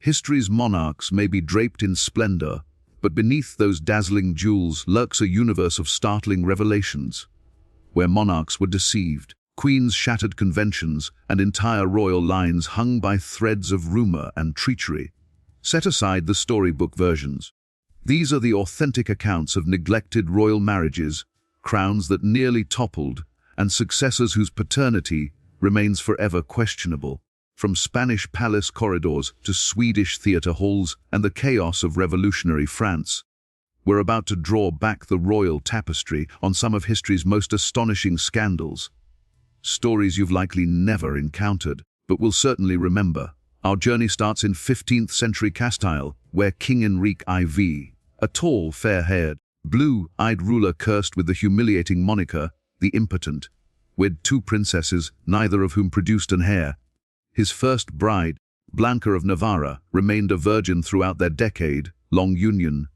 History's monarchs may be draped in splendor, but beneath those dazzling jewels lurks a universe of startling revelations, where monarchs were deceived, queens shattered conventions, and entire royal lines hung by threads of rumor and treachery. Set aside the storybook versions. These are the authentic accounts of neglected royal marriages, crowns that nearly toppled, and successors whose paternity remains forever questionable. From Spanish palace corridors to Swedish theatre halls and the chaos of revolutionary France, we're about to draw back the royal tapestry on some of history's most astonishing scandals. Stories you've likely never encountered, but will certainly remember. Our journey starts in 15th century Castile, where King Enrique IV, a tall, fair-haired, blue-eyed ruler cursed with the humiliating moniker, the Impotent, wed two princesses, neither of whom produced an heir. His first bride, Blanca of Navarra, remained a virgin throughout their decade-long union.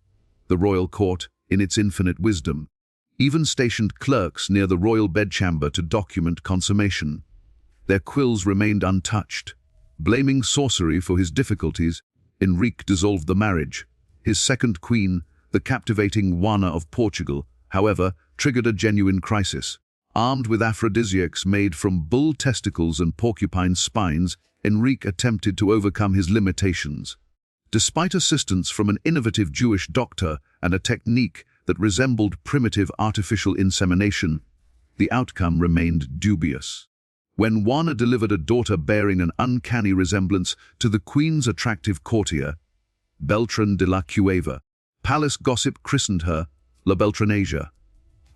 The royal court, in its infinite wisdom, even stationed clerks near the royal bedchamber to document consummation. Their quills remained untouched. Blaming sorcery for his difficulties, Enrique dissolved the marriage. His second queen, the captivating Juana of Portugal, however, triggered a genuine crisis. Armed with aphrodisiacs made from bull testicles and porcupine spines, Enrique attempted to overcome his limitations. Despite assistance from an innovative Jewish doctor and a technique that resembled primitive artificial insemination, the outcome remained dubious. When Juana delivered a daughter bearing an uncanny resemblance to the queen's attractive courtier, Beltrán de la Cueva, palace gossip christened her La Beltranasia.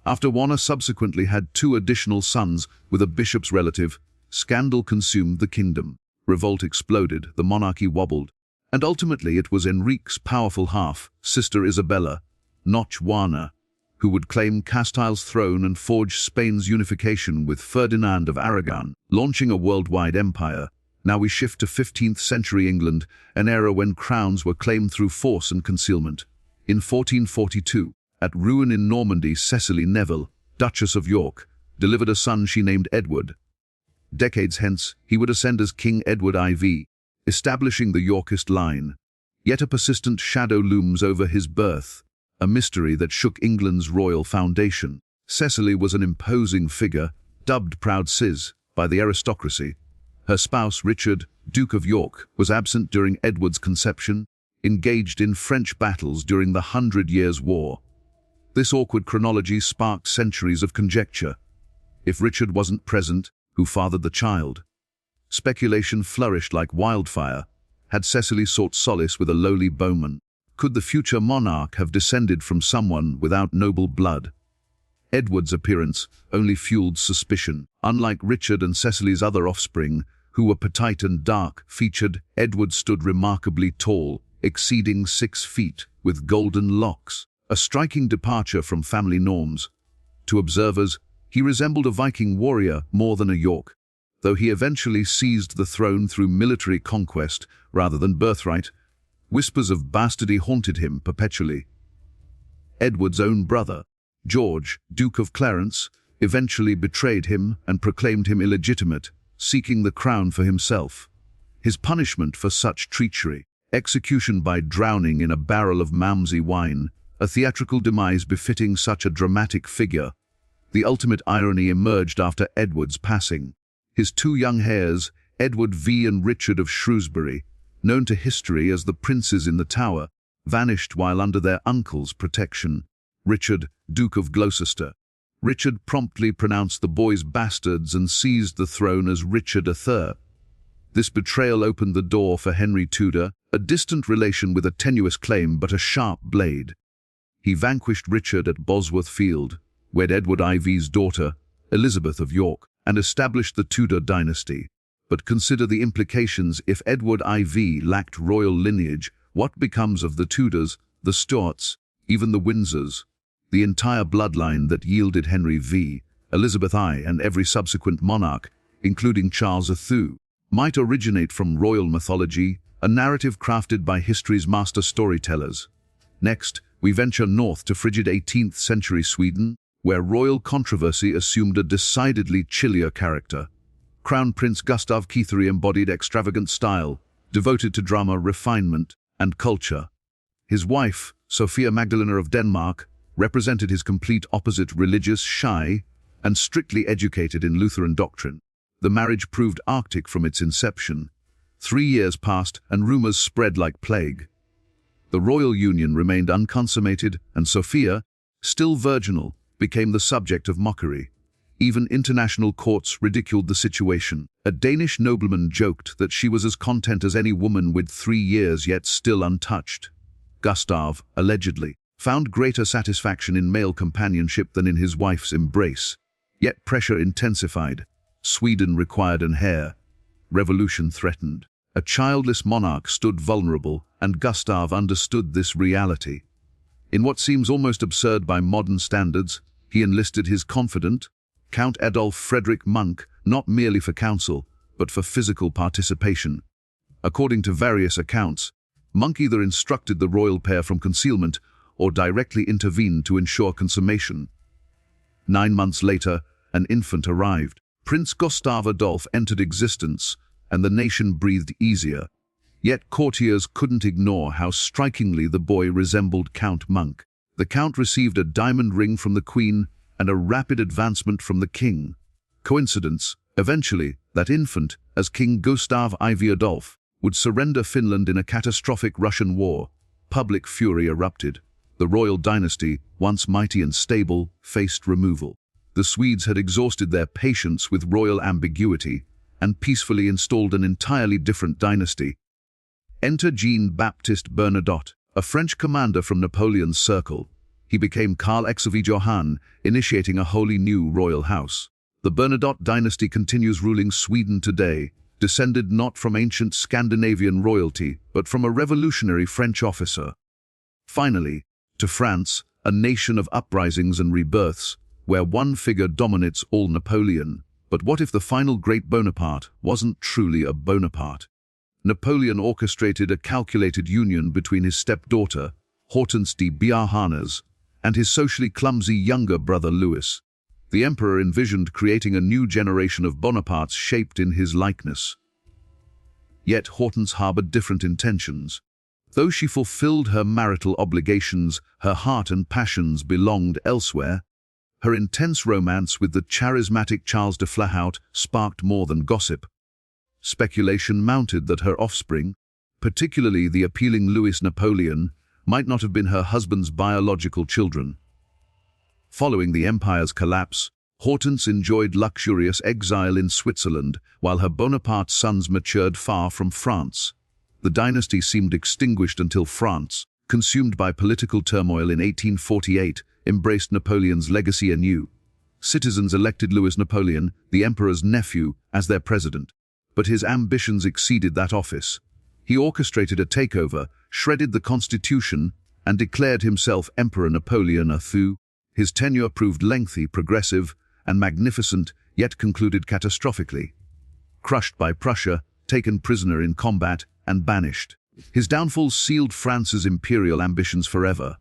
After Juana subsequently had two additional sons with a bishop's relative, scandal consumed the kingdom. Revolt exploded, the monarchy wobbled, and ultimately it was Enrique's powerful half, Sister Isabella, not Juana, who would claim Castile's throne and forge Spain's unification with Ferdinand of Aragon, launching a worldwide empire. Now we shift to 15th century England, an era when crowns were claimed through force and concealment. In 1442, at Rouen in Normandy, Cecily Neville, Duchess of York, delivered a son she named Edward. Decades hence, he would ascend as King Edward IV, establishing the Yorkist line. Yet a persistent shadow looms over his birth, a mystery that shook England's royal foundation. Cecily was an imposing figure, dubbed Proud Cis by the aristocracy. Her spouse, Richard, Duke of York, was absent during Edward's conception, engaged in French battles during the 100 Years' War. This awkward chronology sparked centuries of conjecture. If Richard wasn't present, who fathered the child? Speculation flourished like wildfire. Had Cecily sought solace with a lowly bowman? Could the future monarch have descended from someone without noble blood? Edward's appearance only fueled suspicion. Unlike Richard and Cecily's other offspring, who were petite and dark-featured, Edward stood remarkably tall, exceeding 6 feet, with golden locks, a striking departure from family norms. To observers, he resembled a Viking warrior more than a York, though he eventually seized the throne through military conquest rather than birthright. Whispers of bastardy haunted him perpetually. Edward's own brother, George, Duke of Clarence, eventually betrayed him and proclaimed him illegitimate, seeking the crown for himself. His punishment for such treachery: execution by drowning in a barrel of Malmsey wine, a theatrical demise befitting such a dramatic figure. The ultimate irony emerged after Edward's passing. His 2 young heirs, Edward V and Richard of Shrewsbury, known to history as the Princes in the Tower, vanished while under their uncle's protection. Richard, Duke of Gloucester. Richard promptly pronounced the boys bastards and seized the throne as Richard III. This betrayal opened the door for Henry Tudor, a distant relation with a tenuous claim but a sharp blade. He vanquished Richard at Bosworth Field, wed Edward IV's daughter, Elizabeth of York, and established the Tudor dynasty. But consider the implications. If Edward IV lacked royal lineage, what becomes of the Tudors, the Stuarts, even the Windsors? The entire bloodline that yielded Henry V, Elizabeth I, and every subsequent monarch, including Charles II, might originate from royal mythology, a narrative crafted by history's master storytellers. Next, we venture north to frigid 18th century Sweden, where royal controversy assumed a decidedly chillier character. Crown Prince Gustav Keitheri embodied extravagant style, devoted to drama, refinement, and culture. His wife, Sophia Magdalena of Denmark, represented his complete opposite, religious, shy, and strictly educated in Lutheran doctrine. The marriage proved arctic from its inception. 3 years passed, and rumors spread like plague. The royal union remained unconsummated, and Sophia, still virginal, became the subject of mockery. Even international courts ridiculed the situation. A Danish nobleman joked that she was as content as any woman with 3 years yet still untouched. Gustav, allegedly, found greater satisfaction in male companionship than in his wife's embrace. Yet pressure intensified. Sweden required an heir. Revolution threatened. A childless monarch stood vulnerable, and Gustav understood this reality. In what seems almost absurd by modern standards, he enlisted his confidant, Count Adolf Frederick Monk, not merely for counsel, but for physical participation. According to various accounts, Monk either instructed the royal pair from concealment or directly intervened to ensure consummation. 9 months later, an infant arrived. Prince Gustav Adolf entered existence, and the nation breathed easier. Yet courtiers couldn't ignore how strikingly the boy resembled Count Monk. The count received a diamond ring from the queen and a rapid advancement from the king. Coincidence? Eventually, that infant, as King Gustav IV Adolf, would surrender Finland in a catastrophic Russian war. Public fury erupted. The royal dynasty, once mighty and stable, faced removal. The Swedes had exhausted their patience with royal ambiguity and peacefully installed an entirely different dynasty. Enter Jean-Baptiste Bernadotte, a French commander from Napoleon's circle. He became Karl XV Johann, initiating a wholly new royal house. The Bernadotte dynasty continues ruling Sweden today, descended not from ancient Scandinavian royalty, but from a revolutionary French officer. Finally, to France, a nation of uprisings and rebirths, where one figure dominates all. Napoleon. But what if the final great Bonaparte wasn't truly a Bonaparte? Napoleon orchestrated a calculated union between his stepdaughter, Hortense de Beauharnais, and his socially clumsy younger brother Louis. The emperor envisioned creating a new generation of Bonapartes shaped in his likeness. Yet Hortense harbored different intentions. Though she fulfilled her marital obligations, her heart and passions belonged elsewhere. Her intense romance with the charismatic Charles de Flahaut sparked more than gossip. Speculation mounted that her offspring, particularly the appealing Louis Napoleon, might not have been her husband's biological children. Following the empire's collapse, Hortense enjoyed luxurious exile in Switzerland, while her Bonaparte sons matured far from France. The dynasty seemed extinguished until France, consumed by political turmoil in 1848, embraced Napoleon's legacy anew. Citizens elected Louis Napoleon, the emperor's nephew, as their president. But his ambitions exceeded that office. He orchestrated a takeover, shredded the constitution, and declared himself Emperor Napoleon III. His tenure proved lengthy, progressive, and magnificent, yet concluded catastrophically. Crushed by Prussia, taken prisoner in combat, and banished. His downfall sealed France's imperial ambitions forever.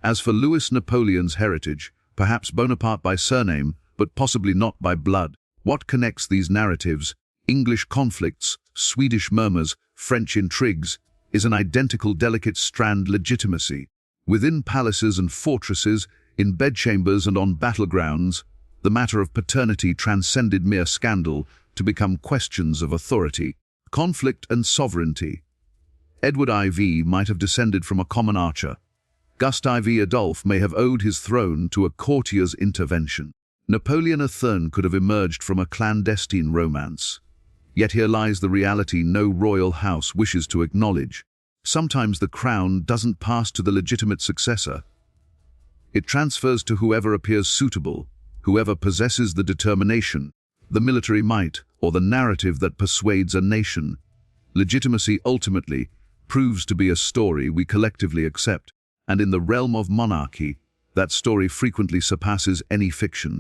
As for Louis Napoleon's heritage, perhaps Bonaparte by surname, but possibly not by blood. What connects these narratives? English conflicts, Swedish murmurs, French intrigues, is an identical delicate strand legitimacy. Within palaces and fortresses, in bedchambers and on battlegrounds, the matter of paternity transcended mere scandal to become questions of authority, conflict and sovereignty. Edward IV might have descended from a common archer. Gustav Adolf may have owed his throne to a courtier's intervention. Napoleon III could have emerged from a clandestine romance. Yet here lies the reality no royal house wishes to acknowledge. Sometimes the crown doesn't pass to the legitimate successor. It transfers to whoever appears suitable, whoever possesses the determination, the military might, or the narrative that persuades a nation. Legitimacy ultimately proves to be a story we collectively accept, and in the realm of monarchy, that story frequently surpasses any fiction.